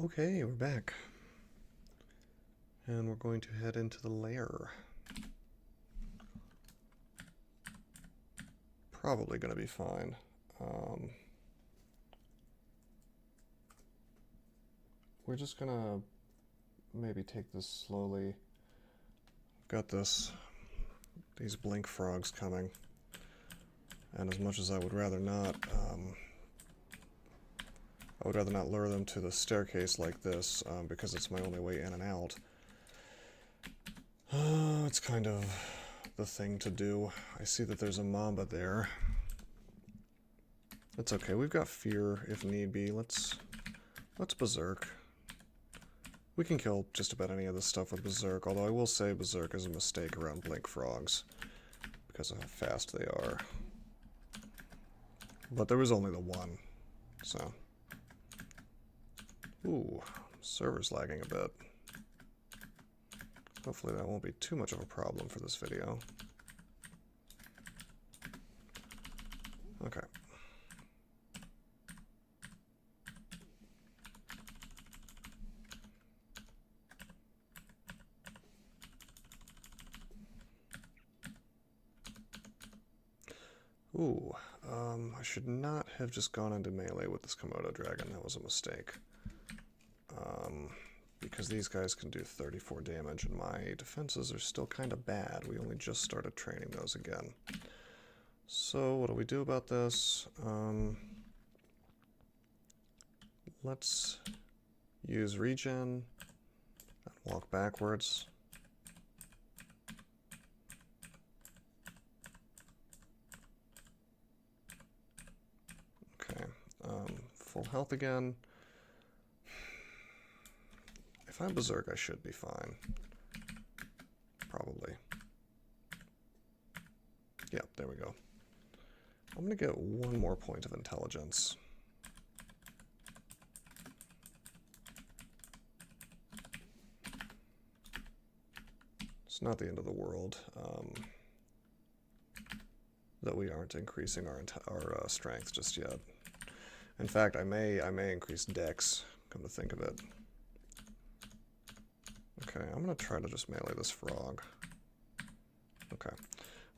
Okay, we're back. And we're going to head into the lair. Probably going to be fine. We're just going to maybe take this slowly. Got these blink frogs coming. And as much as I would rather not, lure them to the staircase like this, because it's my only way in and out. It's kind of the thing to do. I see that there's a mamba there. That's okay, we've got fear if need be. Let's berserk. We can kill just about any of this stuff with berserk, although I will say berserk is a mistake around blink frogs because of how fast they are. But there was only the one, so. Ooh, server's lagging a bit. Hopefully that won't be too much of a problem for this video. Okay. Ooh, I should not have just gone into melee with this Komodo dragon. That was a mistake. Because these guys can do 34 damage and my defenses are still kind of bad. We only just started training those again. So what do we do about this? Let's use regen and walk backwards. Okay, full health again. If I'm berserk, I should be fine. Probably. Yep, there we go. I'm gonna get one more point of intelligence. It's not the end of the world that we aren't increasing our strength just yet. In fact, I may increase dex, come to think of it. Okay, I'm gonna try to just melee this frog. Okay.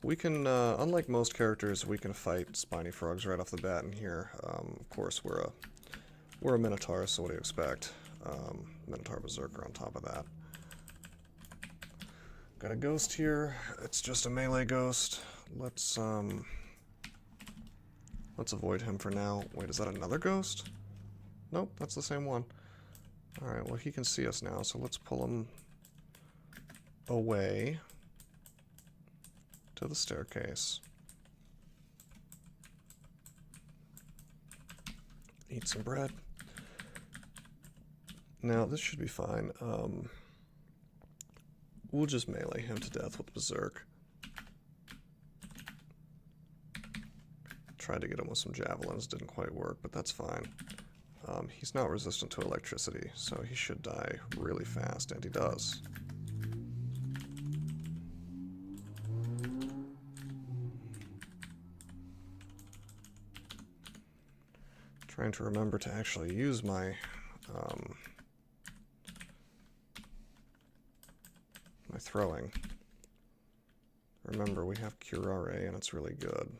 We can, unlike most characters, we can fight spiny frogs right off the bat in here. Of course, we're a Minotaur, so what do you expect? Minotaur Berserker on top of that. Got a ghost here. It's just a melee ghost. Let's avoid him for now. Wait, is that another ghost? Nope, that's the same one. Alright, well he can see us now, so let's pull him away to the staircase. Eat some bread. Now, this should be fine. We'll just melee him to death with Berserk. Tried to get him with some javelins, didn't quite work, but that's fine. He's not resistant to electricity, so he should die really fast, and he does. Trying to remember to actually use my my throwing. Remember, we have Curare, and it's really good.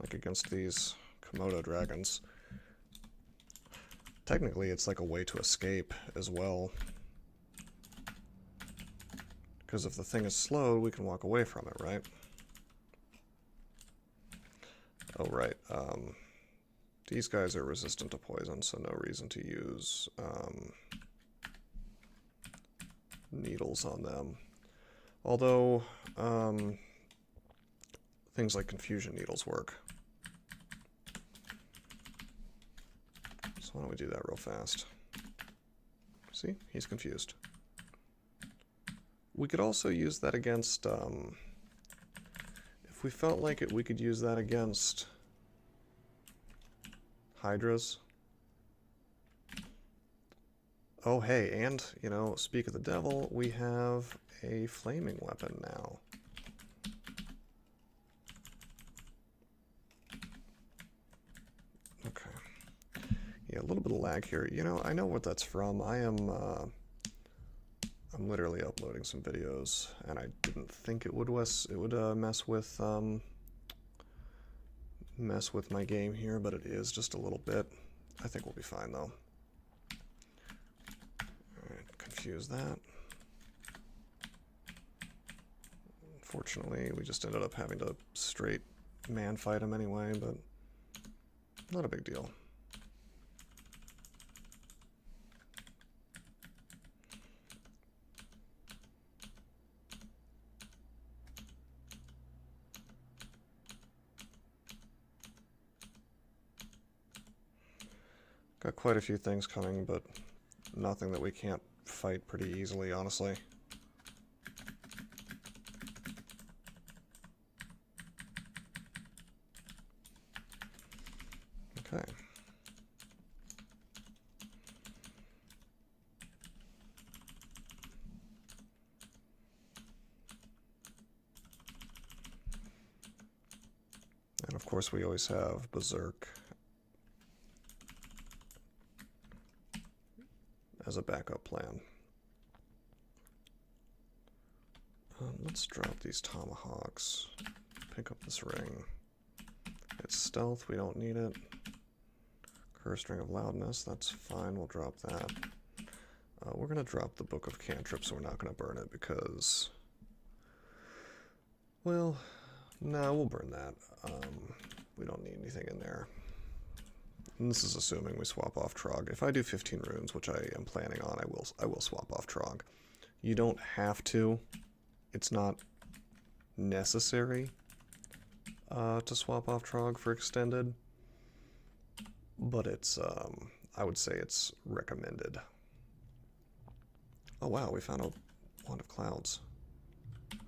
Like against these Komodo dragons. Technically, it's like a way to escape as well. Because if the thing is slowed, we can walk away from it, right? Oh, right. These guys are resistant to poison, so no reason to use needles on them. Although, things like confusion needles work. So why don't we do that real fast? See? He's confused. We could also use that against, if we felt like it, we could use that against hydras. Oh, hey, and, you know, speak of the devil, we have a flaming weapon now. Okay. Yeah, a little bit of lag here. You know, I know what that's from. I'm literally uploading some videos, and I didn't think it would mess with my game here, but it is just a little bit. I think we'll be fine though. Alright, confuse that. Unfortunately, we just ended up having to straight man fight him anyway, but not a big deal. Got quite a few things coming, but nothing that we can't fight pretty easily, honestly. Okay. And of course we always have Berserk as a backup plan. Let's drop these tomahawks. Pick up this ring. It's stealth, we don't need it. Cursed Ring of Loudness, that's fine, we'll drop that. We're going to drop the Book of Cantrips, so we're not going to burn it because... Well, no, we'll burn that. We don't need anything in there. And this is assuming we swap off Trog. If I do 15 runes, which I am planning on, I will swap off Trog. You don't have to. It's not necessary to swap off Trog for extended, but it's I would say it's recommended. Oh wow, we found a Wand of Clouds.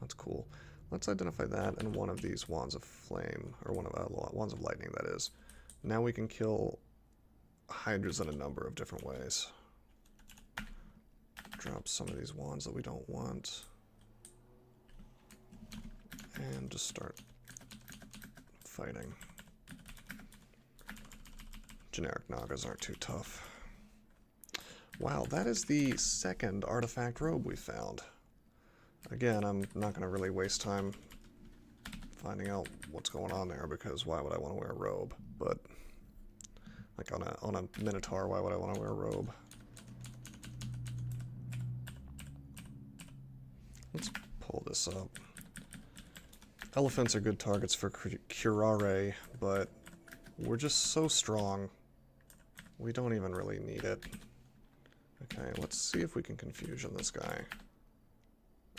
That's cool. Let's identify that and one of these Wands of Flame, or one of Wands of Lightning, that is. Now we can kill Hydras in a number of different ways. Drop some of these wands that we don't want. And just start fighting. Generic Nagas aren't too tough. Wow, that is the second artifact robe we found. Again, I'm not going to really waste time finding out what's going on there, because why would I want to wear a robe? But like on a Minotaur, why would I want to wear a robe? Let's pull this up. Elephants are good targets for curare, but we're just so strong. We don't even really need it. Okay, let's see if we can confusion this guy.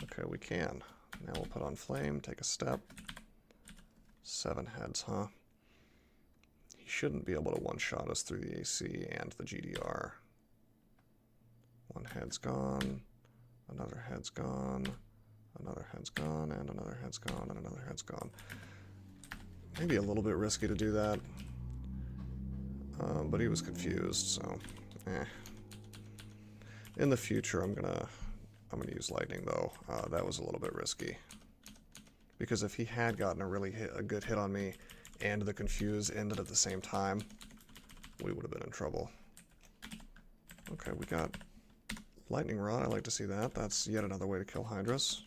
Okay, we can. Now we'll put on flame, take a step. 7 heads, huh? He shouldn't be able to one-shot us through the AC and the GDR. 1 head's gone, another head's gone, another head's gone, and another head's gone, and another head's gone. Maybe a little bit risky to do that, but he was confused, so in the future, I'm gonna use lightning though. That was a little bit risky, because if he had gotten a good hit on me, and the confuse ended at the same time, we would have been in trouble. Okay, we got lightning rod. I like to see that. That's yet another way to kill Hydras.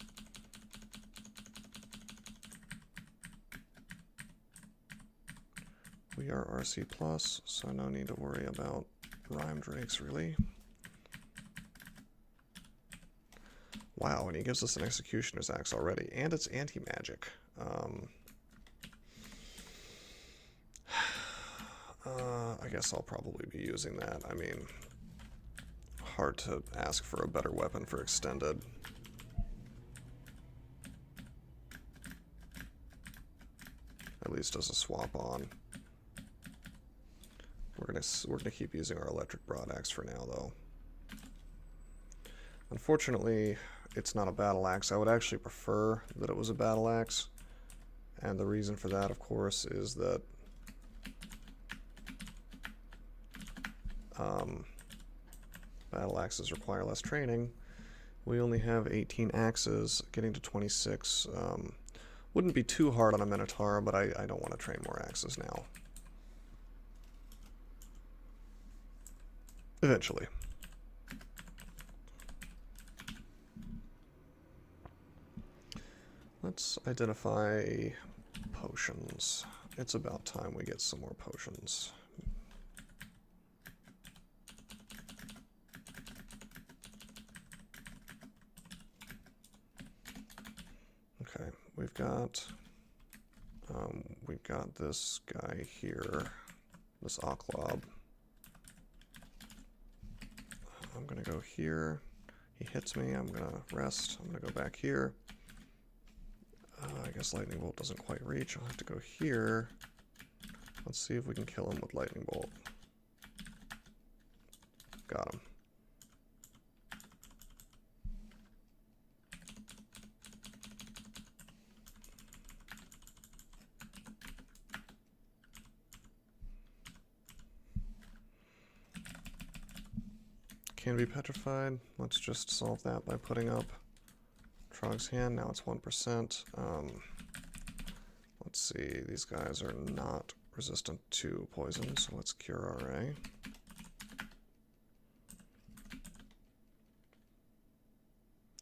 We are RC plus, so no need to worry about rhyme drakes really. Wow, and he gives us an Executioner's Axe already, and it's anti-magic. I guess I'll probably be using that. I mean, hard to ask for a better weapon for extended. At least as a swap on. We're gonna keep using our electric broadaxe for now, though. Unfortunately, it's not a battle axe. I would actually prefer that it was a battle axe, and the reason for that, of course, is that battle axes require less training. We only have 18 axes. Getting to 26 wouldn't be too hard on a Minotaur, but I don't want to train more axes now. Eventually. Let's identify potions. It's about time we get some more potions. Okay, we've got this guy here, this Oklob. I'm gonna go here. He hits me. I'm gonna rest. I'm gonna go back here. I guess Lightning Bolt doesn't quite reach. I'll have to go here. Let's see if we can kill him with Lightning Bolt. Got him. Can be petrified. Let's just solve that by putting up Trog's Hand. Now it's 1%. Let's see. These guys are not resistant to poison, so let's cure RA.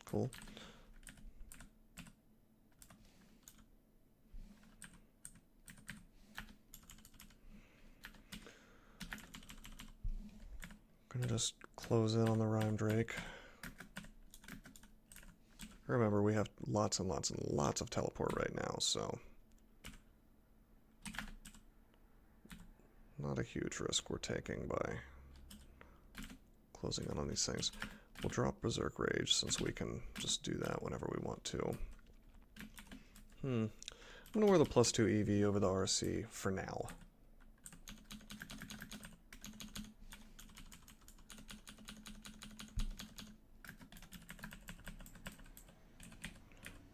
Cool. Gonna just close in on the Rhyme Drake. Remember, we have lots and lots and lots of teleport right now, so not a huge risk we're taking by closing in on these things. We'll drop Berserk Rage since we can just do that whenever we want to. I'm gonna wear the +2 EV over the RC for now.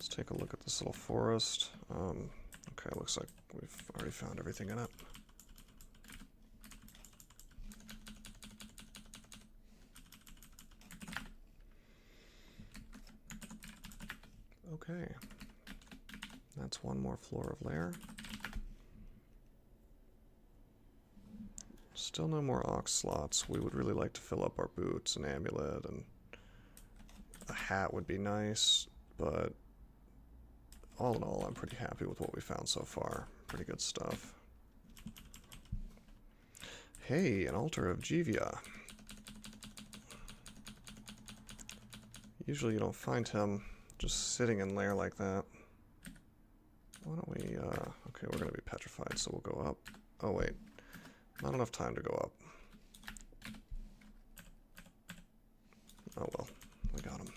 Take a look at this little forest. Okay, looks like we've already found everything in it. Okay. That's one more floor of Lair. Still no more ox slots. We would really like to fill up our boots, an amulet, and a hat would be nice, but all in all, I'm pretty happy with what we found so far. Pretty good stuff. Hey, an altar of Jivia. Usually you don't find him just sitting in Lair like that. Why don't we, okay, we're gonna be petrified, so we'll go up. Oh wait, not enough time to go up. Oh well, we got him.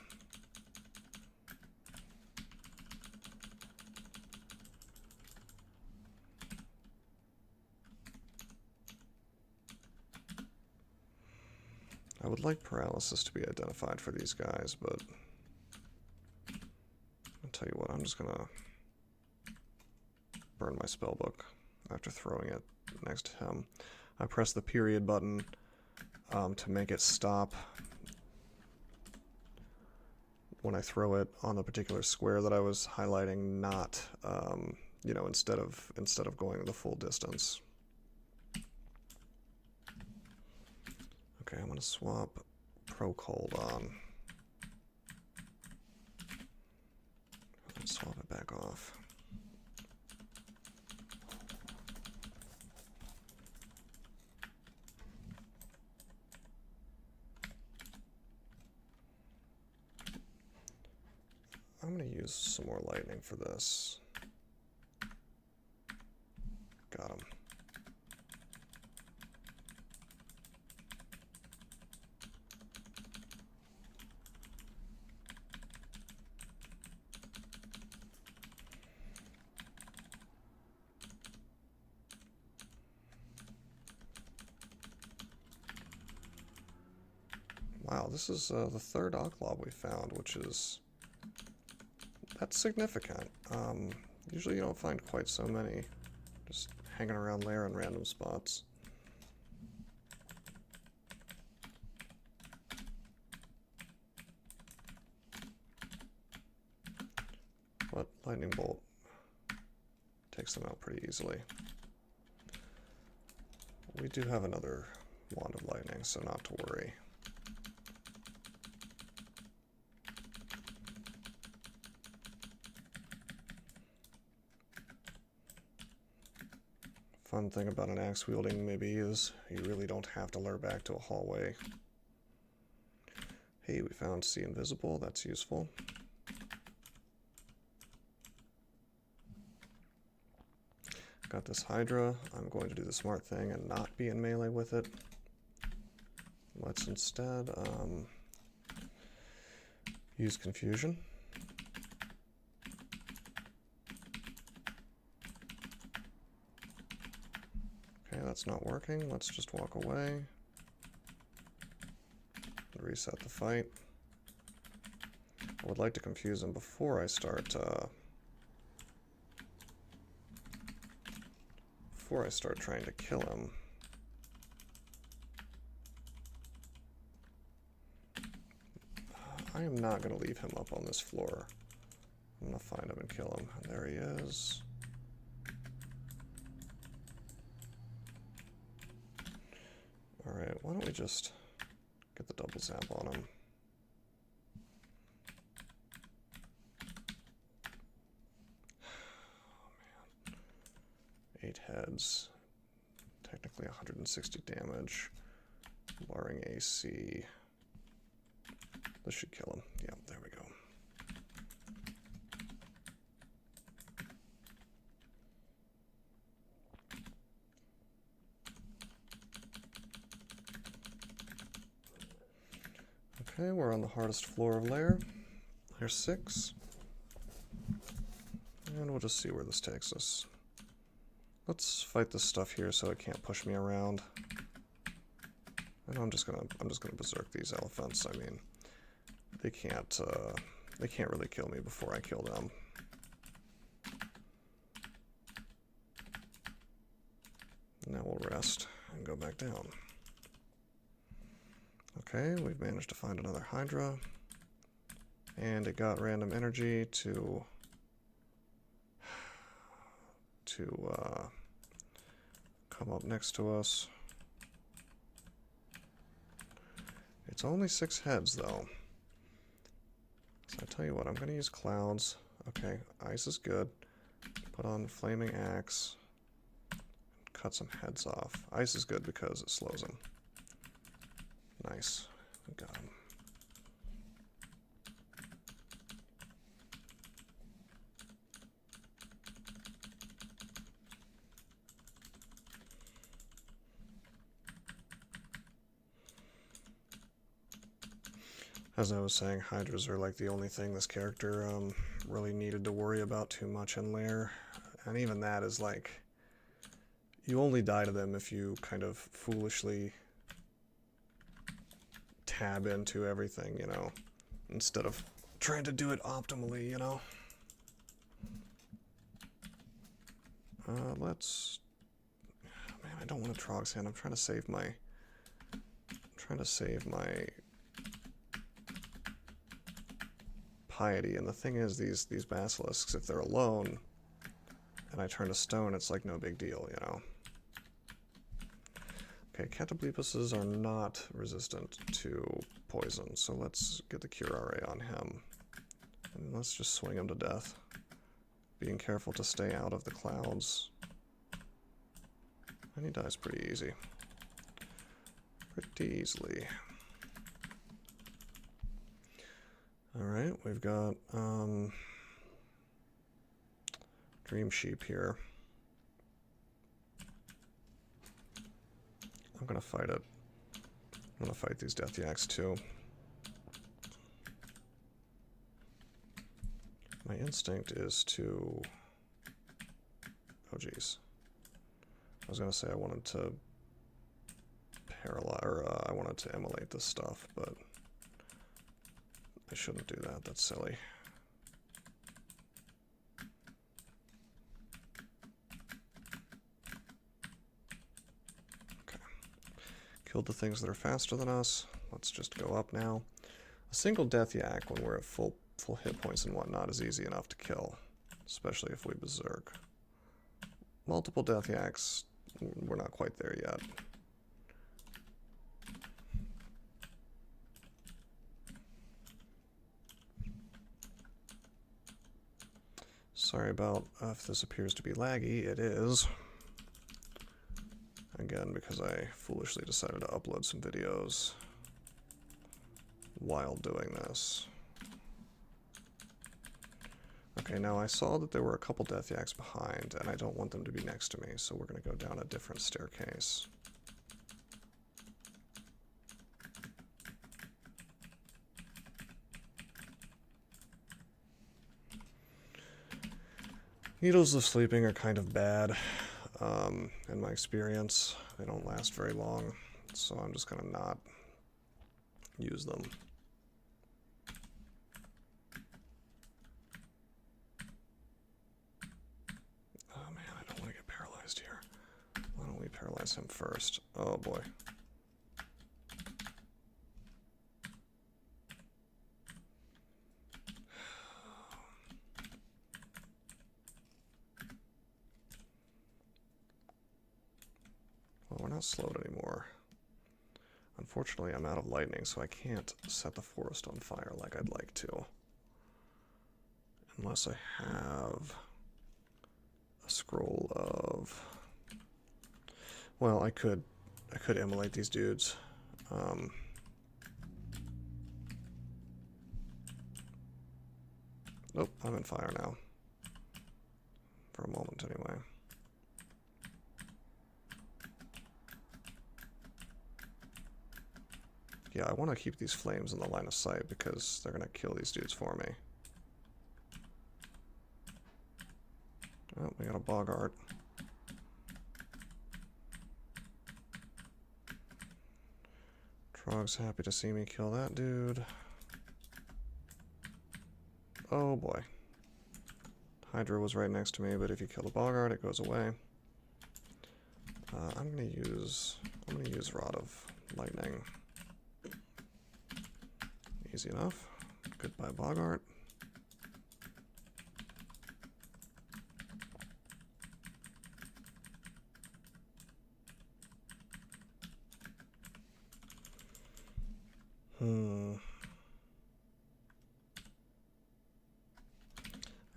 I would like paralysis to be identified for these guys, but I'll tell you what, I'm just gonna burn my spellbook after throwing it next to him. I press the period button to make it stop when I throw it on the particular square that I was highlighting, not you know, instead of going the full distance. Okay, I'm gonna swap Pro Cold on. Let's swap it back off. I'm gonna use some more lightning for this. Got him. Wow, this is the third Oklob we found, which is... that's significant. Usually you don't find quite so many just hanging around Lair in random spots. But Lightning Bolt takes them out pretty easily. We do have another Wand of Lightning, so not to worry. Fun thing about an axe wielding maybe is you really don't have to lure back to a hallway. Hey, we found See Invisible, that's useful. Got this Hydra. I'm going to do the smart thing and not be in melee with it. Let's instead use Confusion. Okay, that's not working. Let's just walk away. Reset the fight. I would like to confuse him before I start trying to kill him. I am not going to leave him up on this floor. I'm going to find him and kill him. And there he is. Alright, why don't we just get the double zap on him. Oh, man. 8 heads. Technically 160 damage. Barring AC. This should kill him. Yeah, there we go. Okay, we're on the hardest floor of Lair. Lair 6. And we'll just see where this takes us. Let's fight this stuff here so it can't push me around. And I'm just gonna berserk these elephants. I mean, they can't really kill me before I kill them. Now we'll rest and go back down. Okay, we've managed to find another Hydra. And it got random energy to come up next to us. It's only 6 heads, though. So I tell you what, I'm going to use clouds. Okay, ice is good. Put on flaming axe. Cut some heads off. Ice is good because it slows them. Nice. Got him. As I was saying, Hydras are like the only thing this character really needed to worry about too much in Lair. And even that is like, you only die to them if you kind of foolishly tab into everything, you know, instead of trying to do it optimally, you know. Let's... Man, I don't want a Trog's Hand. I'm trying to save my... piety, and the thing is, these basilisks, if they're alone and I turn to stone, it's like no big deal, you know. Okay, Catoblepuses are not resistant to poison, so let's get the Curare on him. And let's just swing him to death. Being careful to stay out of the clouds. And he dies pretty easy. Pretty easily. Alright, we've got Dream Sheep here. I'm gonna fight it. I'm gonna fight these Death Yaks too. My instinct is to... Oh geez. I was gonna say I wanted to paralyze, or I wanted to immolate this stuff, but I shouldn't do that. That's silly. Okay. Killed the things that are faster than us. Let's just go up now. A single Death Yak when we're at full hit points and whatnot is easy enough to kill, especially if we berserk. Multiple Death Yaks, we're not quite there yet. Sorry about if this appears to be laggy. It is. Again, because I foolishly decided to upload some videos while doing this. Okay, now I saw that there were a couple death yaks behind, and I don't want them to be next to me, so we're going to go down a different staircase. Needles of sleeping are kind of bad, in my experience. They don't last very long, so I'm just going to not use them. Oh man, I don't want to get paralyzed here. Why don't we paralyze him first? Oh boy. Well, we're not slowed anymore. Unfortunately, I'm out of lightning, so I can't set the forest on fire like I'd like to. Unless I have a scroll of... Well, I could immolate these dudes. Nope, I'm in fire now. For a moment, anyway. Yeah, I want to keep these flames in the line of sight because they're going to kill these dudes for me. Oh, we got a boggart. Trog's happy to see me kill that dude. Oh boy. Hydra was right next to me, but if you kill the boggart, it goes away. I'm gonna use Rod of Lightning. Easy enough. Goodbye, boggart.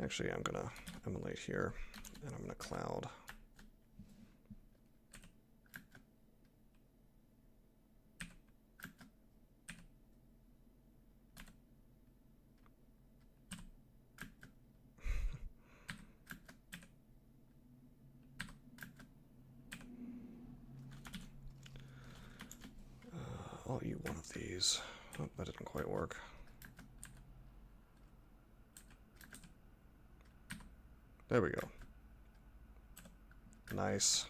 Actually, I'm gonna immolate here, and I'm gonna cloud. I'll eat one of these. Oh, that didn't quite work. There we go. Nice.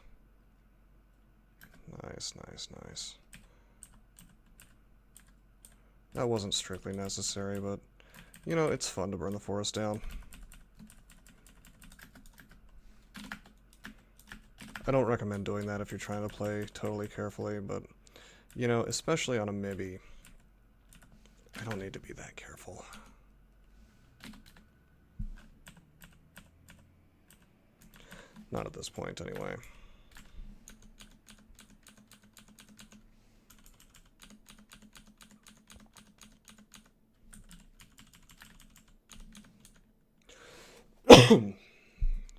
Nice, nice, nice. That wasn't strictly necessary, but, you know, it's fun to burn the forest down. I don't recommend doing that if you're trying to play totally carefully, but, you know, especially on a Mibby, I don't need to be that careful. Not at this point, anyway.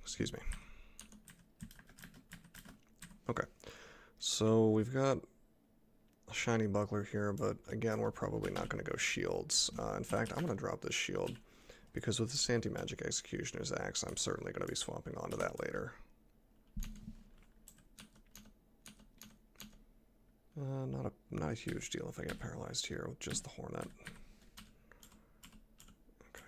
Excuse me. Okay, so we've got a shiny buckler here, but again, we're probably not going to go shields. In fact, I'm going to drop this shield, because with this anti-magic executioner's axe, I'm certainly going to be swapping onto that later. Not a huge deal if I get paralyzed here with just the hornet. Okay.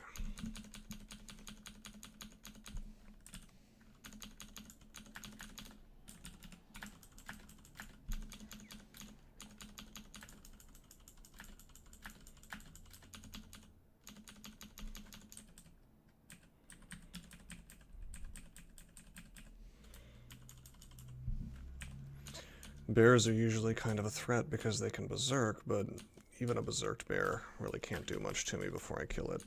Bears are usually kind of a threat because they can berserk, but even a berserked bear really can't do much to me before I kill it.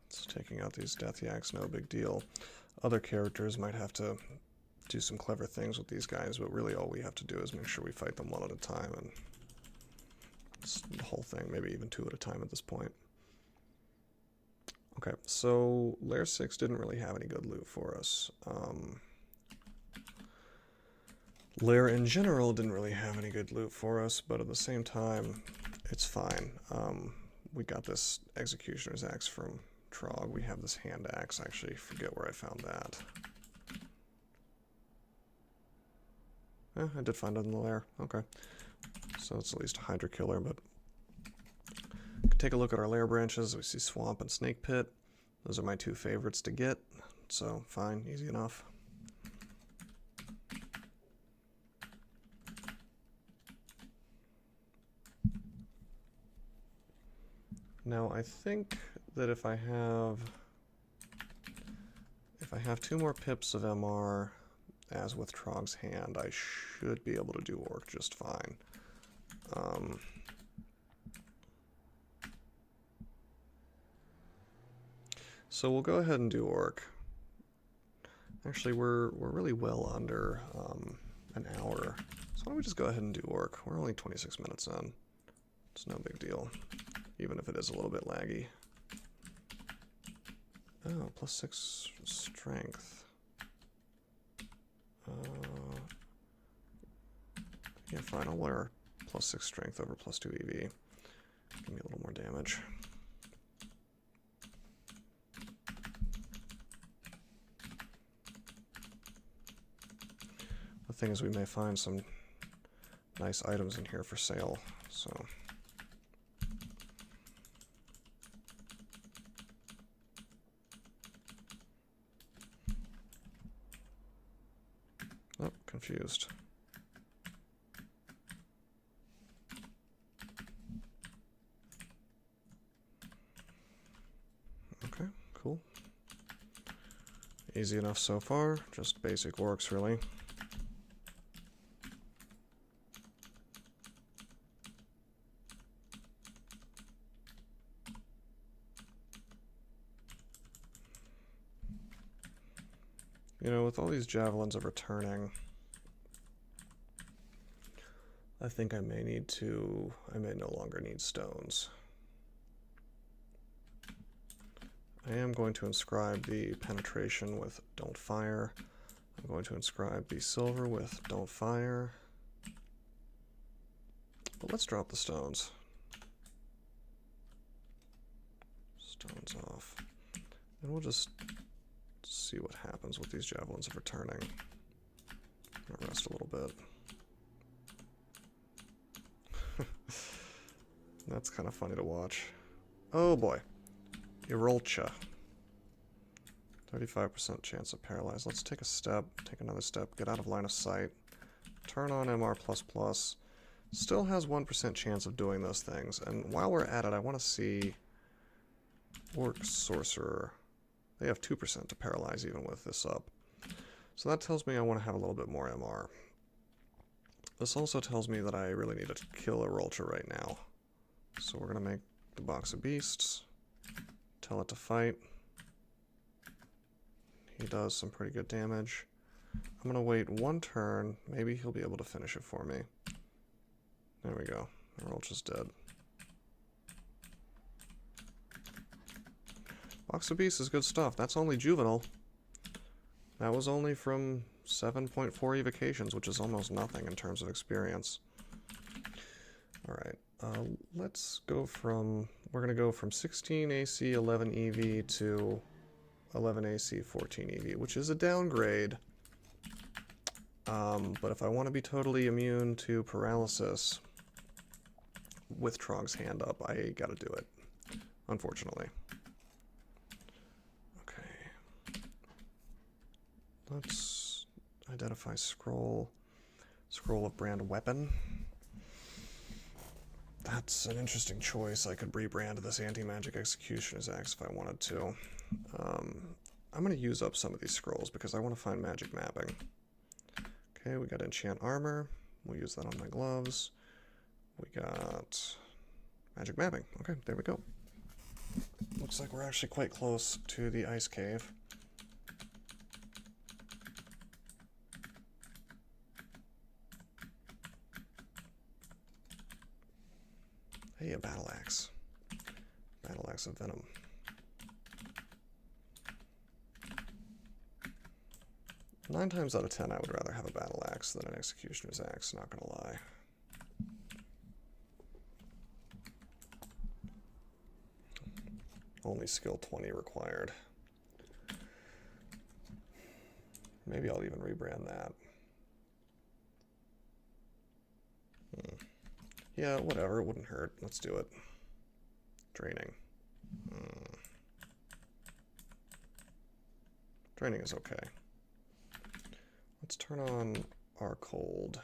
So taking out these death yaks, no big deal. Other characters might have to do some clever things with these guys, but really all we have to do is make sure we fight them one at a time, and it's the whole thing, maybe even two at a time at this point. Okay, so Lair 6 didn't really have any good loot for us. Lair in general didn't really have any good loot for us, but at the same time, it's fine. We got this Executioner's Axe from Trog. We have this hand axe. I actually forget where I found that. I did find it in the lair. Okay. So it's at least a Hydra killer, but take a look at our lair branches. We see Swamp and Snake Pit. Those are my two favorites to get, so fine, easy enough. Now I think that if I have two more pips of MR, as with Trog's hand, I should be able to do Orc just fine. So we'll go ahead and do Orc. Actually, we're really well under an hour, so why don't we just go ahead and do Orc? We're only 26 minutes in. It's no big deal, even if it is a little bit laggy. Oh, +6 strength. Yeah, fine, I'll wear +6 strength over +2 EV. Give me a little more damage. The thing is, we may find some nice items in here for sale, so... Oh, confused. Okay, cool. Easy enough so far, just basic orcs really. You know, with all these javelins of returning, I think I may no longer need stones. I am going to inscribe the penetration with don't fire. I'm going to inscribe the silver with don't fire. But let's drop the stones. Stones off. And we'll just see what happens with these javelins of returning. I'll rest a little bit. That's kind of funny to watch. Oh boy. Irolcha. 35% chance of paralyzed. Let's take a step, take another step, get out of line of sight. Turn on MR++. Still has 1% chance of doing those things. And while we're at it, I want to see Orc Sorcerer. They have 2% to paralyze even with this up. So that tells me I want to have a little bit more MR. This also tells me that I really need to kill Irolcha right now. So we're going to make the Box of Beasts. Tell it to fight. He does some pretty good damage. I'm going to wait one turn. Maybe he'll be able to finish it for me. There we go. Irolcha's dead. Box of Beasts is good stuff. That's only juvenile. That was only from 7.4 evocations, which is almost nothing in terms of experience. Alright, let's go from... We're going to go from 16 AC, 11 EV to 11 AC, 14 EV, which is a downgrade. But if I want to be totally immune to paralysis with Trog's hand up, I gotta do it, unfortunately. Let's identify scroll. Scroll of brand weapon. That's an interesting choice. I could rebrand this anti-magic executioner's axe if I wanted to. I'm going to use up some of these scrolls because I want to find magic mapping. Okay, we got enchant armor. We'll use that on my gloves. We got magic mapping. Okay, there we go. Looks like we're actually quite close to the ice cave. a Battle Axe. Battle Axe of Venom. Nine times out of 10, I would rather have a Battle Axe than an Executioner's Axe, not gonna lie. Only skill 20 required. Maybe I'll even rebrand that. Yeah, whatever, it wouldn't hurt. Let's do it. Draining. Draining is okay. Let's turn on our cold.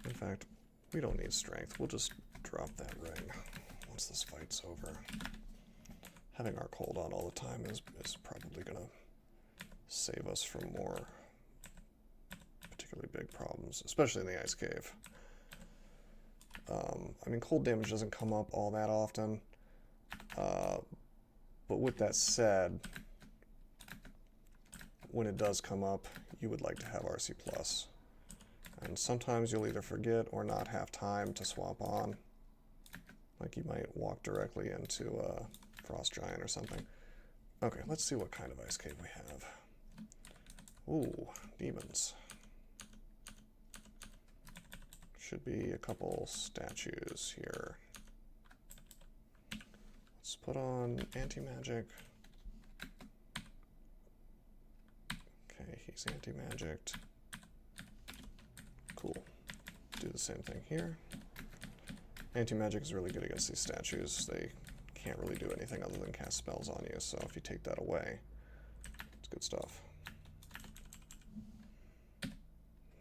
In fact, we don't need strength. We'll just drop that ring once this fight's over. Having our cold on all the time is probably going to save us from more particularly big problems, especially in the ice cave. I mean, cold damage doesn't come up all that often, but with that said, when it does come up, you would like to have RC+. And sometimes you'll either forget or not have time to swap on. Like you might walk directly into a Frost Giant or something. Okay, let's see what kind of ice cave we have. Ooh, demons. Should be a couple statues here. Let's put on anti-magic. Okay, he's anti-magicked. Cool. Do the same thing here. Anti-magic is really good against these statues. They can't really do anything other than cast spells on you, so if you take that away, it's good stuff.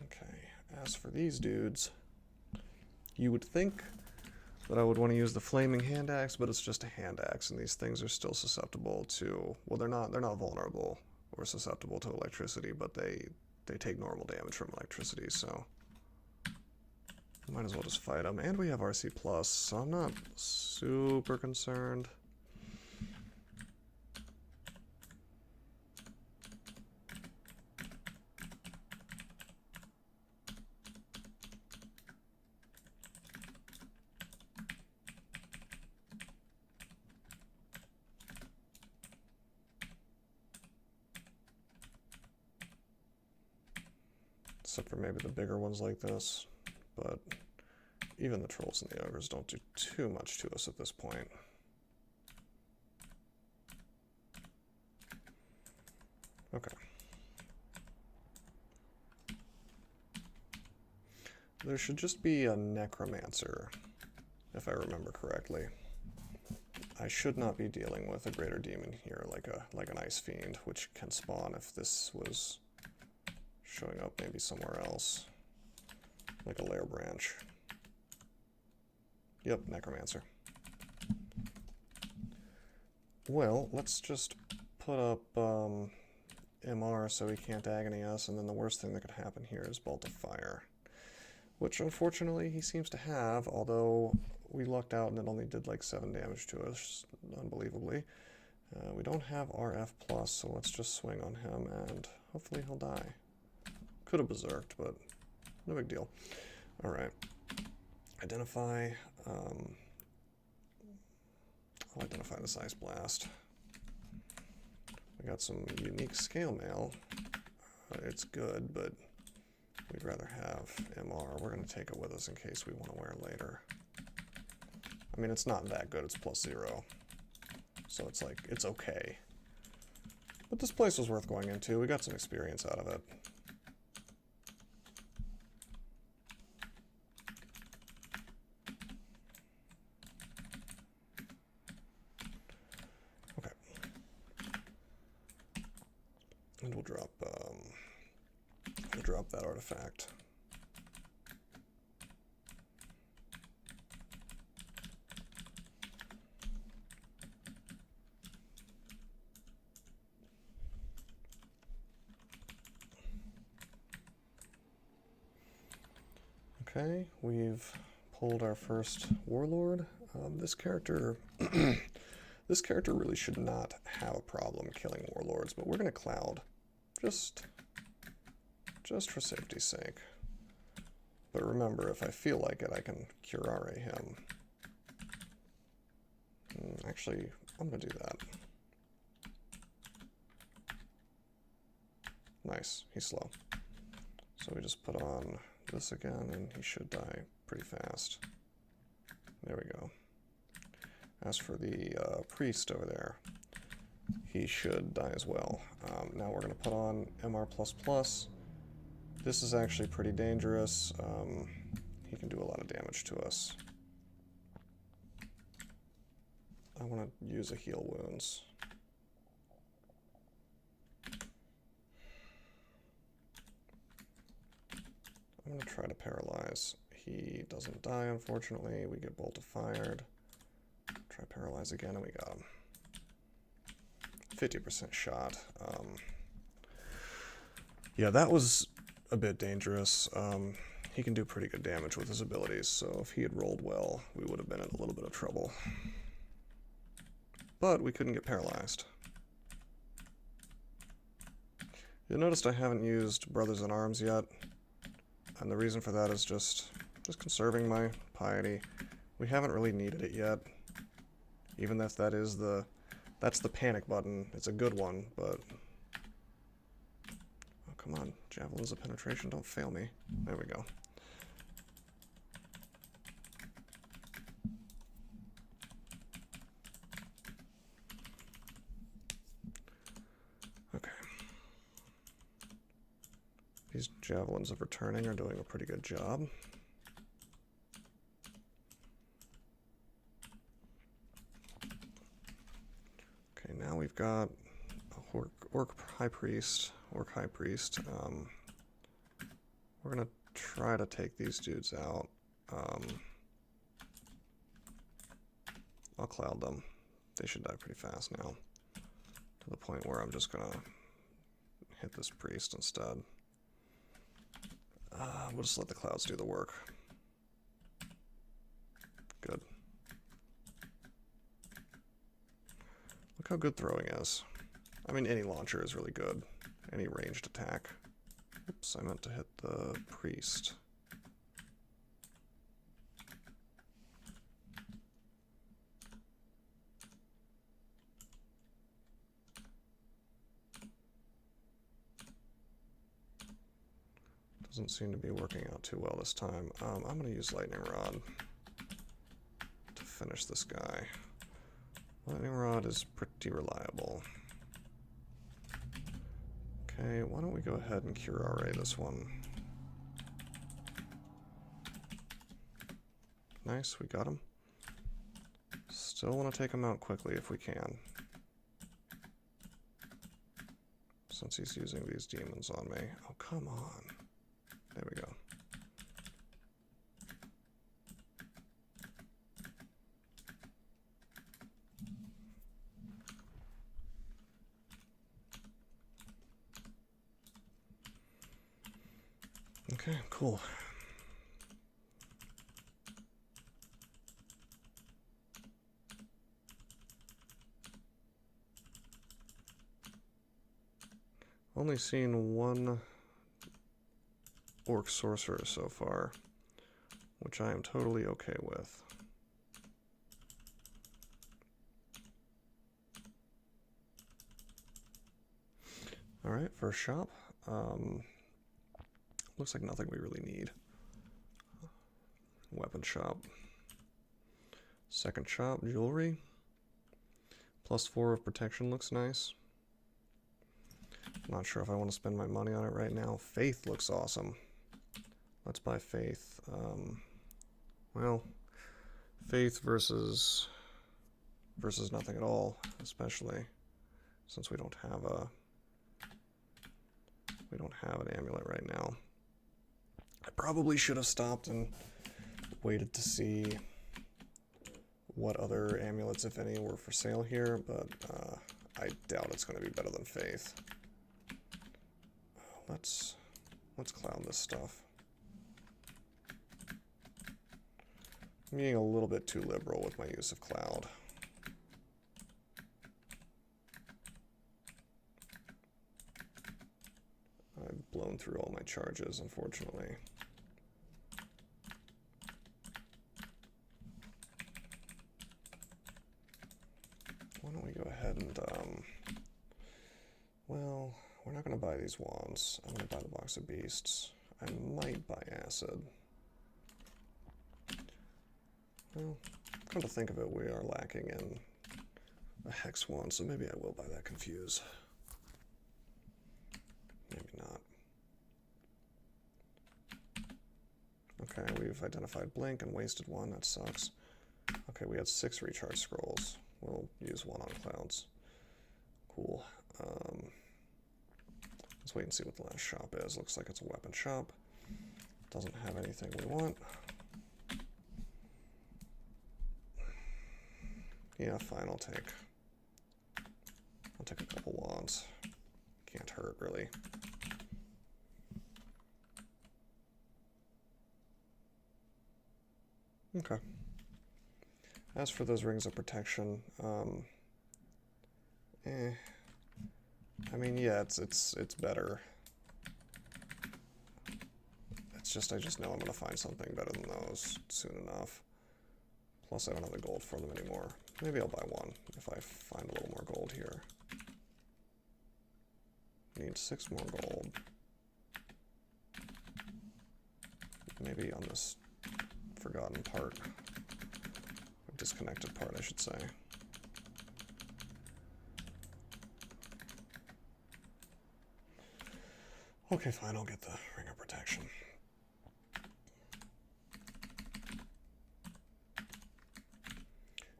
Okay, as for these dudes, you would think that I would want to use the flaming hand axe, but it's just a hand axe, and these things are still susceptible to, well, they're not vulnerable or susceptible to electricity, but they take normal damage from electricity, so might as well just fight them. And we have RC+, so I'm not super concerned. Except for maybe the bigger ones like this. But even the trolls and the ogres don't do too much to us at this point. Okay. There should just be a necromancer, if I remember correctly. I should not be dealing with a greater demon here, like an ice fiend, which can spawn if this was showing up maybe somewhere else. Like a Lair branch. Yep, necromancer. Well, let's just put up MR so he can't agony us, and then the worst thing that could happen here is Bolt of Fire. Which, unfortunately, he seems to have, although we lucked out and it only did like 7 damage to us, unbelievably. We don't have RF+, so let's just swing on him, and hopefully he'll die. Could have berserked, but no big deal. Alright. Identify. I'll identify this Ice Blast. We got some unique scale mail. It's good, but we'd rather have MR. We're going to take it with us in case we want to wear it later. I mean, it's not that good. It's +0. So it's like, it's okay. But this place was worth going into. We got some experience out of it. And we'll drop that artifact. Okay, we've pulled our first warlord. This character this character really should not have a problem killing warlords, but we're going to cloud. Just just for safety's sake. But remember, if I feel like it, I can curare him. Actually, I'm going to do that. Nice, he's slow. So we just put on this again, and he should die pretty fast. There we go. As for the priest over there, he should die as well. Now we're going to put on MR++. This is actually pretty dangerous. He can do a lot of damage to us. I want to use a heal wounds. I'm going to try to paralyze. He doesn't die, unfortunately. We get bolted fired. Try paralyze again, and we got him. 50% shot. Yeah, that was a bit dangerous. He can do pretty good damage with his abilities, so if he had rolled well, we would have been in a little bit of trouble. But we couldn't get paralyzed. You'll notice I haven't used Brothers in Arms yet, and the reason for that is just conserving my piety. We haven't really needed it yet, even if that's the panic button. It's a good one, but oh, come on, Javelins of Penetration, don't fail me. There we go. Okay. These Javelins of Returning are doing a pretty good job. Okay, now we've got a Orc High Priest. We're gonna try to take these dudes out. I'll cloud them. They should die pretty fast now. To the point where I'm just gonna hit this priest instead. We'll just let the clouds do the work. Good. Look how good throwing is. I mean, any launcher is really good. Any ranged attack. Oops, I meant to hit the priest. Doesn't seem to be working out too well this time. I'm going to use Lightning Rod to finish this guy. Lightning Rod is pretty reliable. Okay, why don't we go ahead and curare this one. Nice, we got him. Still want to take him out quickly if we can, since he's using these demons on me. Oh, come on. There we go. Okay, cool. Only seen one Orc Sorcerer so far, which I am totally okay with. Alright, first shop. Looks like nothing we really need. Weapon shop. Second shop, jewelry. +4 of protection looks nice. Not sure if I want to spend my money on it right now. Faith looks awesome. Let's buy Faith. Well, Faith versus nothing at all, especially since we don't have an amulet right now. I probably should have stopped and waited to see what other amulets, if any, were for sale here, but I doubt it's going to be better than Faith. Let's cloud this stuff. I'm being a little bit too liberal with my use of cloud. I've blown blown through all my charges, unfortunately. Why don't we go ahead and, well, we're not going to buy these wands. I'm going to buy the box of beasts. I might buy acid. Well, come to think of it, we are lacking in a hex wand, so maybe I will buy that confuse. Maybe not. Okay, we've identified blink and wasted one, that sucks. Okay, we had 6 recharge scrolls. We'll use 1 on clouds. Cool. Let's wait and see what the last shop is. Looks like it's a weapon shop. Doesn't have anything we want. Yeah, fine, I'll take a couple wands. Can't hurt, really. Okay. As for those rings of protection, I mean, yeah, it's better. It's just, I just know I'm gonna find something better than those soon enough. Plus, I don't have the gold for them anymore. Maybe I'll buy one if I find a little more gold here. Need 6 more gold. Maybe on this forgotten part. Disconnected part, I should say. Okay, fine, I'll get the ring of protection.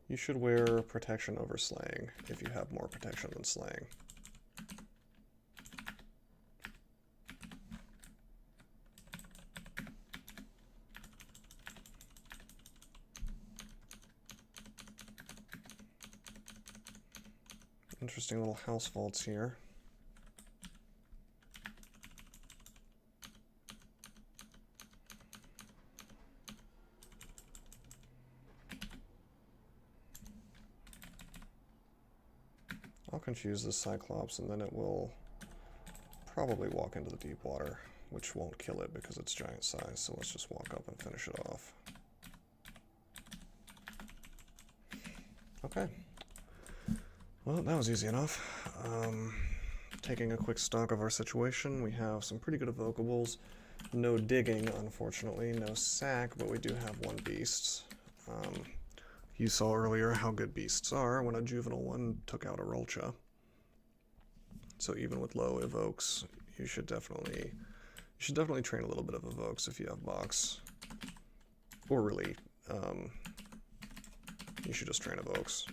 You should wear protection over slaying if you have more protection than slaying. Interesting little house vaults here. I'll confuse this Cyclops and then it will probably walk into the deep water, which won't kill it because it's giant size, so let's just walk up and finish it off. Okay. Well, that was easy enough. Taking a quick stock of our situation, we have some pretty good evocables. No digging, unfortunately, no sack, but we do have 1 beast. You saw earlier how good beasts are when a juvenile one took out a Rolcha. So even with low evokes, you should definitely train a little bit of evokes if you have box. Or really, you should just train evokes.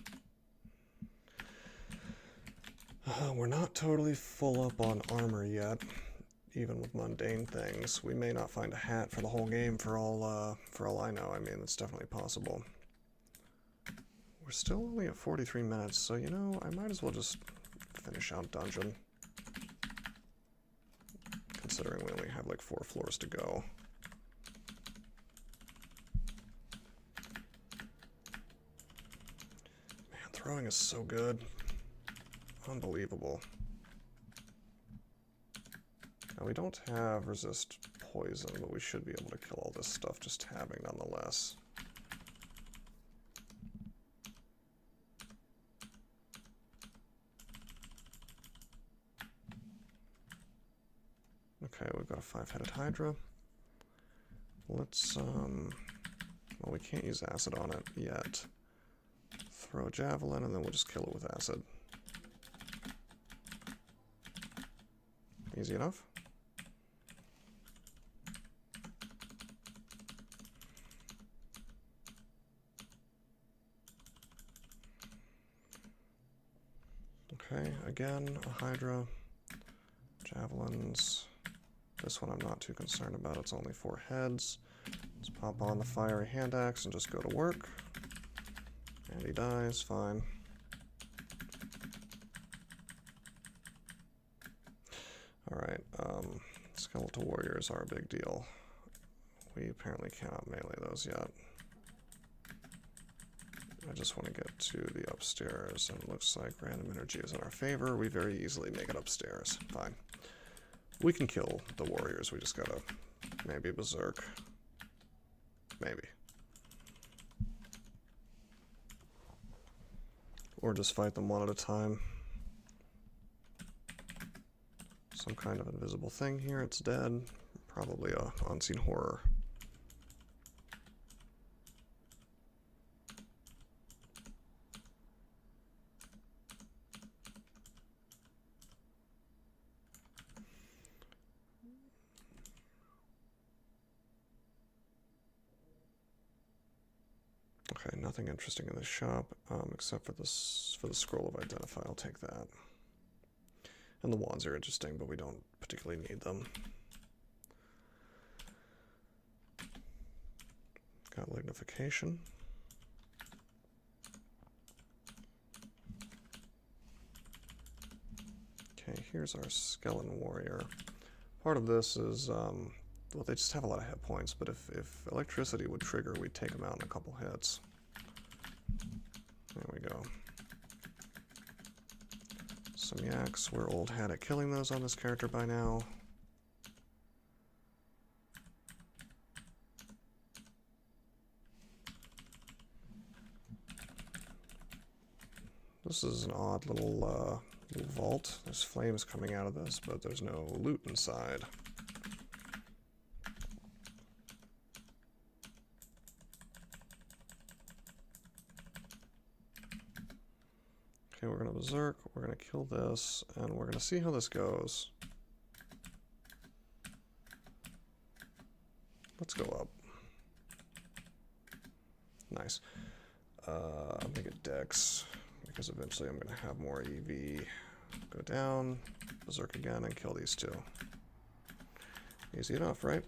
We're not totally full up on armor yet, even with mundane things. We may not find a hat for the whole game for all I know. I mean, it's definitely possible. We're still only at 43 minutes, so you know, I might as well just finish out dungeon. Considering we only have like 4 floors to go. Man, throwing is so good. Unbelievable. Now we don't have resist poison, but we should be able to kill all this stuff just having nonetheless. Okay, we've got a 5-headed Hydra. Let's, well, we can't use acid on it yet. Throw a javelin and then we'll just kill it with acid. Easy enough. Okay, again, a Hydra. Javelins. This one I'm not too concerned about, it's only 4 heads. Let's pop on the fiery hand axe and just go to work. And he dies, fine. Alright, skeletal warriors are a big deal. We apparently cannot melee those yet. I just want to get to the upstairs, and it looks like random energy is in our favor. We very easily make it upstairs. Fine. We can kill the warriors, we just gotta maybe berserk. Maybe. Or just fight them one at a time. Some kind of invisible thing here, it's dead. Probably a unseen horror. Okay, nothing interesting in the shop, except for this, for the scroll of identify. I'll take that. And the wands are interesting, but we don't particularly need them. Got lignification. Okay, here's our skeleton warrior. Part of this is, well, they just have a lot of hit points, but if electricity would trigger, we'd take them out in a couple hits. There we go. Some yaks. We're old hat at killing those on this character by now. This is an odd little vault. There's flames coming out of this, but there's no loot inside. Okay, we're gonna berserk, we're gonna kill this, and we're gonna see how this goes. Let's go up. Nice. Make it dex, because eventually I'm gonna have more EV. Go down, berserk again, and kill these two. Easy enough, right?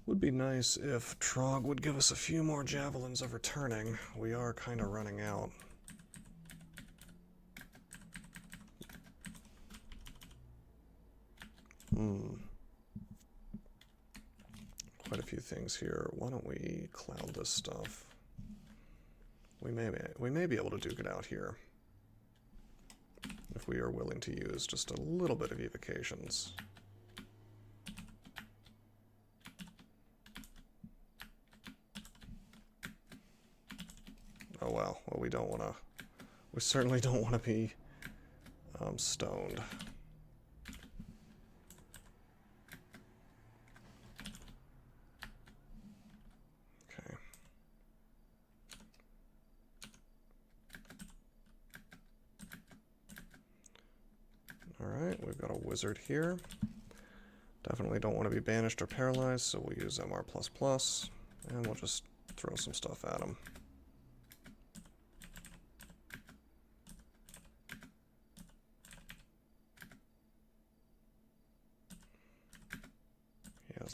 Would be nice if Trog would give us a few more javelins of returning. We are kind of running out. Quite a few things here. Why don't we cloud this stuff? We may be able to duke it out here. If we are willing to use just a little bit of evocations. Oh well, we don't want to, we certainly don't want to be stoned. Okay. Alright, we've got a wizard here. Definitely don't want to be banished or paralyzed, so we'll use MR++, and we'll just throw some stuff at him.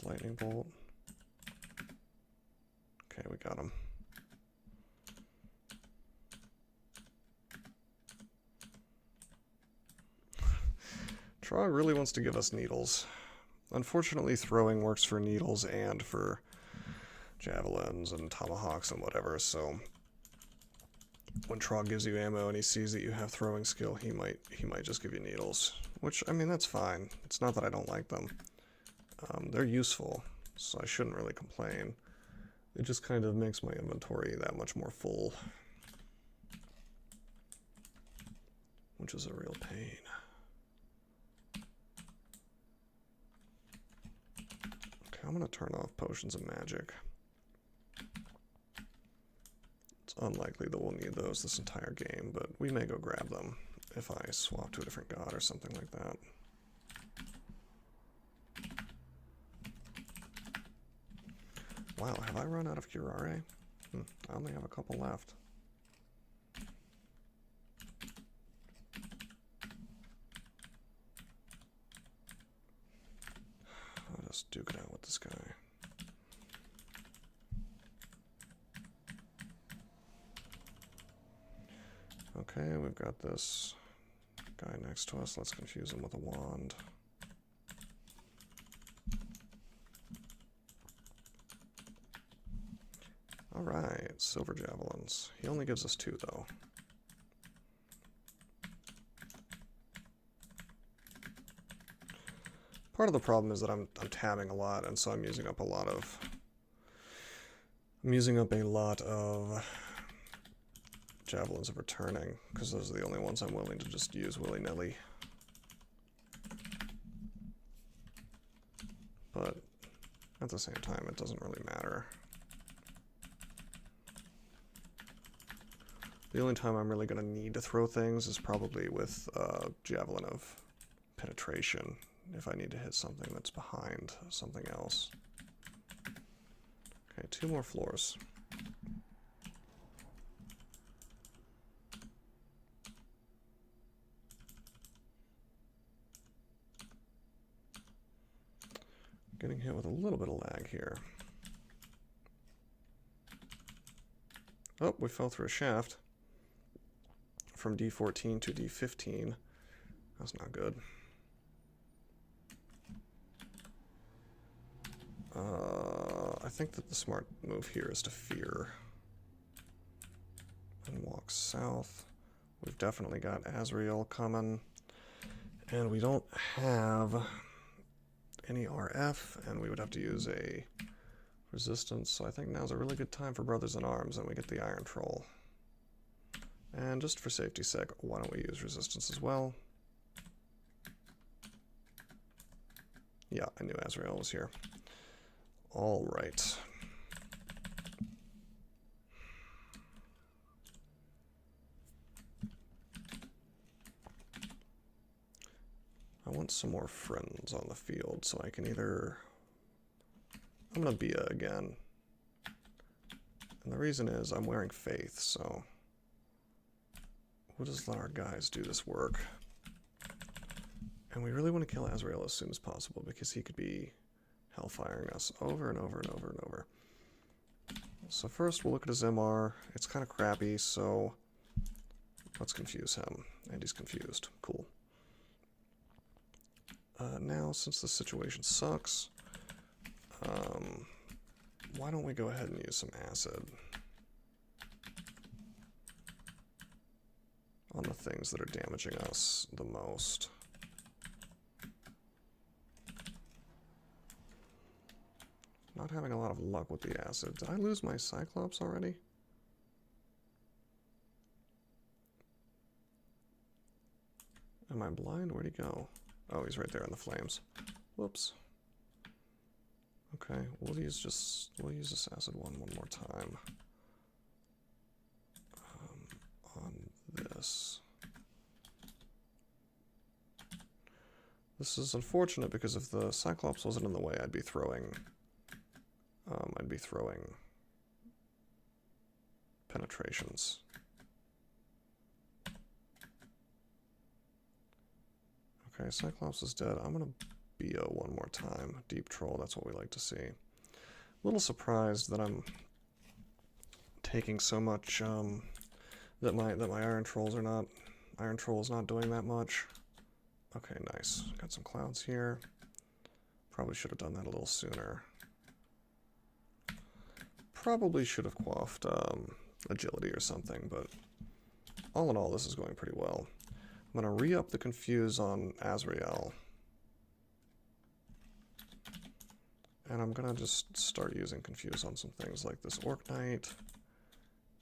Lightning bolt. Okay, we got him. Trog really wants to give us needles. Unfortunately, throwing works for needles and for javelins and tomahawks and whatever, so when Trog gives you ammo and he sees that you have throwing skill, he might just give you needles. Which, I mean, that's fine. It's not that I don't like them. They're useful, so I shouldn't really complain. It just kind of makes my inventory that much more full, which is a real pain. Okay, I'm going to turn off potions of magic. It's unlikely that we'll need those this entire game, but we may go grab them if I swap to a different god or something like that. Wow, have I run out of curare? I only have a couple left. I'll just duke it out with this guy. Okay, we've got this guy next to us. Let's confuse him with a wand. Alright, silver javelins. He only gives us 2, though. Part of the problem is that I'm tabbing a lot, and so I'm using up a lot of javelins of returning, because those are the only ones I'm willing to just use willy-nilly. But at the same time, it doesn't really matter. The only time I'm really going to need to throw things is probably with Javelin of Penetration, if I need to hit something that's behind something else. Okay, 2 more floors. Getting hit with a little bit of lag here. Oh, we fell through a shaft. From D14 to D15. That's not good. I think that the smart move here is to fear. And walk south. We've definitely got Azrael coming. And we don't have any RF, and we would have to use a resistance, so I think now's a really good time for Brothers in Arms, and we get the Iron Troll. And just for safety's sake, why don't we use resistance as well? Yeah, I knew Azrael was here. Alright. I want some more friends on the field, so I can either... I'm gonna Bia again. And the reason is I'm wearing Faith, so... we'll just let our guys do this work. And we really want to kill Azrael as soon as possible, because he could be hellfiring us over and over and over and over. So first we'll look at his MR. It's kind of crappy, so let's confuse him. And he's confused. Cool. Now, since the situation sucks, why don't we go ahead and use some acid on the things that are damaging us the most. Not having a lot of luck with the acid. Did I lose my Cyclops already? Am I blind? Where'd he go? Oh, he's right there in the flames. Whoops. Okay, we'll use this acid one more time. On this. This is unfortunate because if the Cyclops wasn't in the way, I'd be throwing penetrations. Okay, Cyclops is dead. I'm gonna BO one more time. Deep Troll, that's what we like to see. A little surprised that I'm taking so much, that my Iron Troll is not doing that much. Okay, nice. Got some clouds here. Probably should have done that a little sooner. Probably should have quaffed agility or something, but all in all, this is going pretty well. I'm going to re-up the Confuse on Azrael. And I'm going to just start using Confuse on some things like this Orc Knight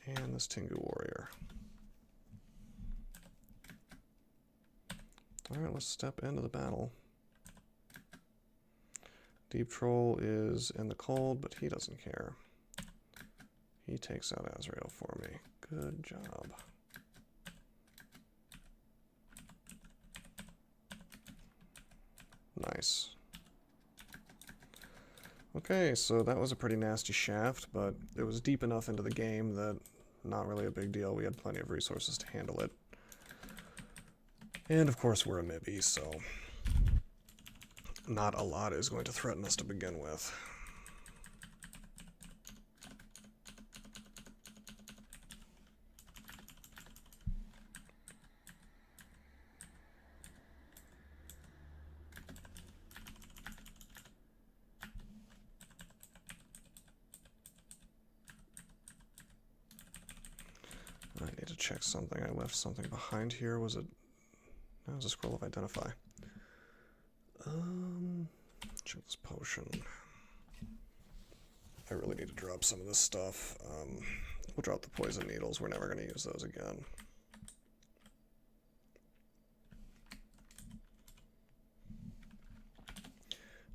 and this Tengu Warrior. Alright, let's step into the battle. Deep Troll is in the cold, but he doesn't care. He takes out Azrael for me. Good job. Nice. Okay, so that was a pretty nasty shaft, but it was deep enough into the game that not really a big deal. We had plenty of resources to handle it. And of course we're a Mibby, so not a lot is going to threaten us to begin with. I need to check something. I left something behind here. Was it... That was a scroll of identify. Check this potion. I really need to drop some of this stuff. We'll drop the poison needles. We're never going to use those again.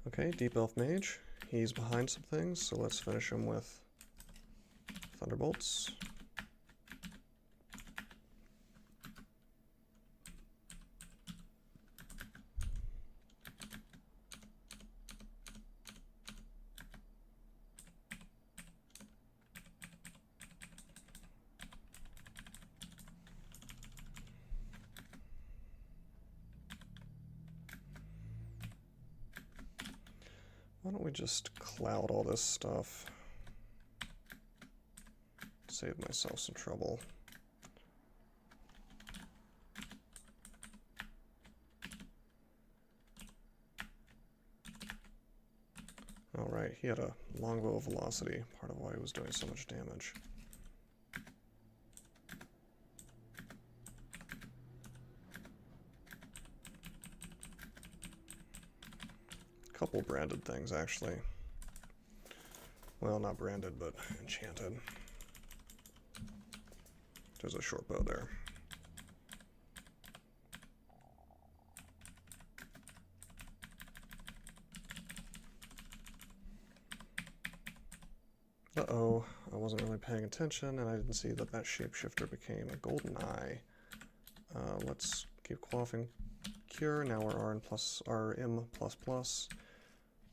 Okay, Deep Elf Mage. He's behind some things, so let's finish him with Thunderbolts. Why don't we just cloud all this stuff? Save myself some trouble. Alright, he had a longbow velocity, part of why he was doing so much damage. Couple branded things, actually. Well, not branded, but enchanted. There's a short bow there. Uh-oh, I wasn't really paying attention, and I didn't see that that shapeshifter became a golden eye. Let's keep quaffing cure. Now we're RN plus RM plus plus.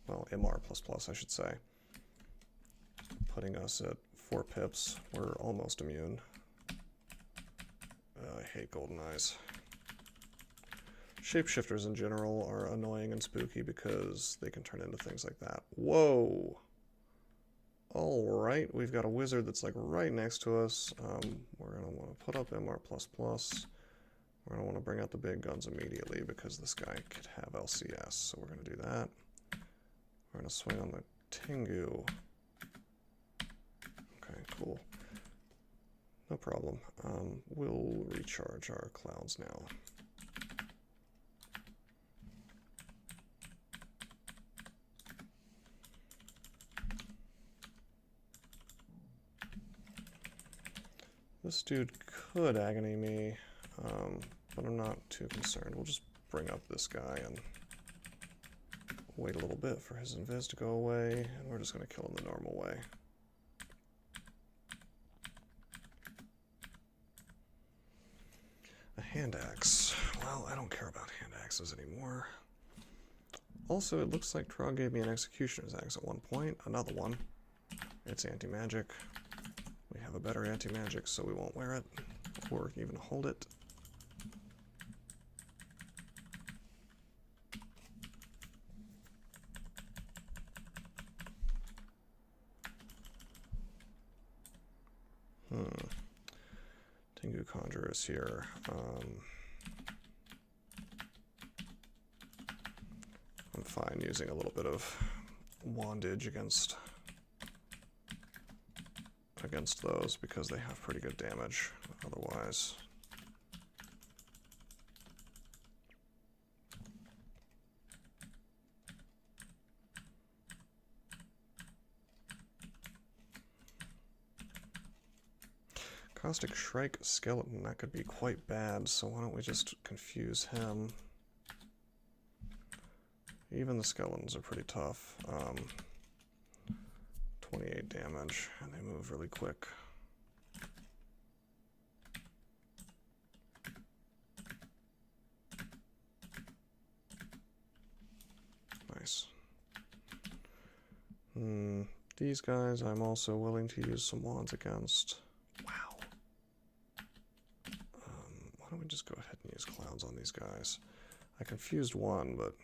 Well, MR plus plus, I should say. Putting us at 4 pips. We're almost immune. I hate golden eyes. Shapeshifters in general are annoying and spooky because they can turn into things like that. Whoa! Alright, we've got a wizard that's like right next to us. We're going to want to put up MR++. We're going to want to bring out the big guns immediately because this guy could have LCS, so we're going to do that. We're going to swing on the Tengu. Okay, cool. No problem. We'll recharge our clouds now. This dude could agony me, but I'm not too concerned. We'll just bring up this guy and wait a little bit for his invis to go away, and we're just going to kill him the normal way. A hand axe. Well, I don't care about hand axes anymore. Also, it looks like Trog gave me an executioner's axe at one point. Another one. It's anti-magic. We have a better anti-magic, so we won't wear it, or even hold it. Tengu Conjurer is here. I'm fine using a little bit of wandage against those because they have pretty good damage otherwise. Caustic Shrike Skeleton, that could be quite bad, so why don't we just confuse him? Even the skeletons are pretty tough. 28 damage, and they move really quick. Nice. These guys I'm also willing to use some wands against. Wow. Why don't we just go ahead and use clouds on these guys? I confused one, but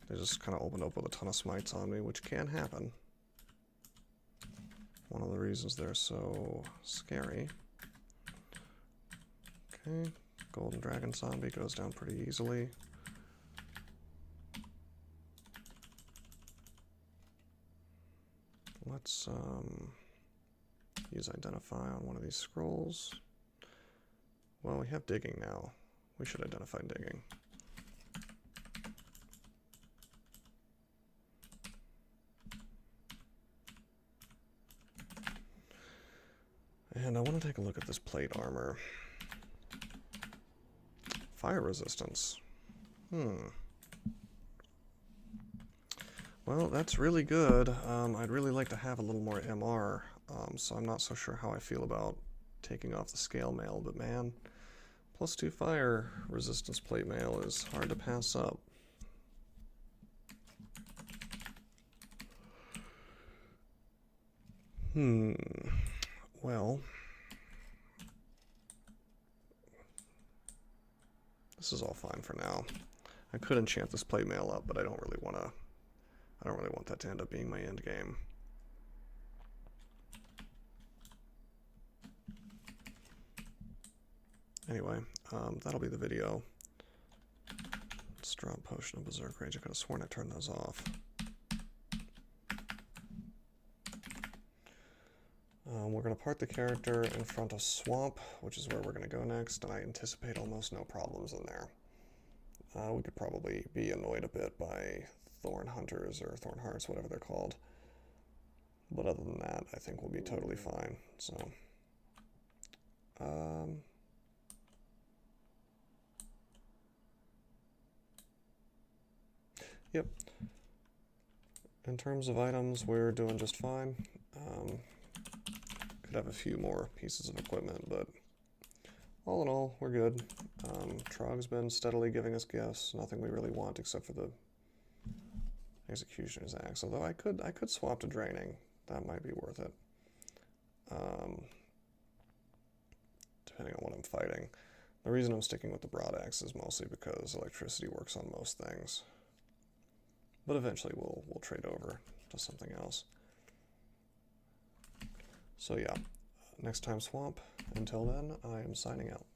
they just kind of opened up with a ton of smites on me, which can happen. One of the reasons they're so scary. Okay, Golden Dragon Zombie goes down pretty easily. Let's Use identify on one of these scrolls. Well, we have digging now. We should identify digging. And I want to take a look at this plate armor. Fire resistance. Well, that's really good. I'd really like to have a little more MR, so I'm not so sure how I feel about taking off the scale mail, but man, +2 fire resistance plate mail is hard to pass up. Well, this is all fine for now. I could enchant this plate mail up, but I don't really want that to end up being my end game. Anyway, that'll be the video. Strong Potion of Berserk Rage. I could have sworn I turned those off. We're going to park the character in front of Swamp, which is where we're going to go next, and I anticipate almost no problems in there. We could probably be annoyed a bit by Thorn Hunters or Thorn Hearts, whatever they're called. But other than that, I think we'll be totally fine. So, yep. In terms of items, we're doing just fine. Could have a few more pieces of equipment, but all in all, we're good. Trog's been steadily giving us gifts. Nothing we really want except for the Executioner's Axe. Although I could swap to Draining. That might be worth it. Depending on what I'm fighting. The reason I'm sticking with the Broadaxe is mostly because electricity works on most things. But eventually we'll trade over to something else. So yeah, next time Swamp. Until then, I am signing out.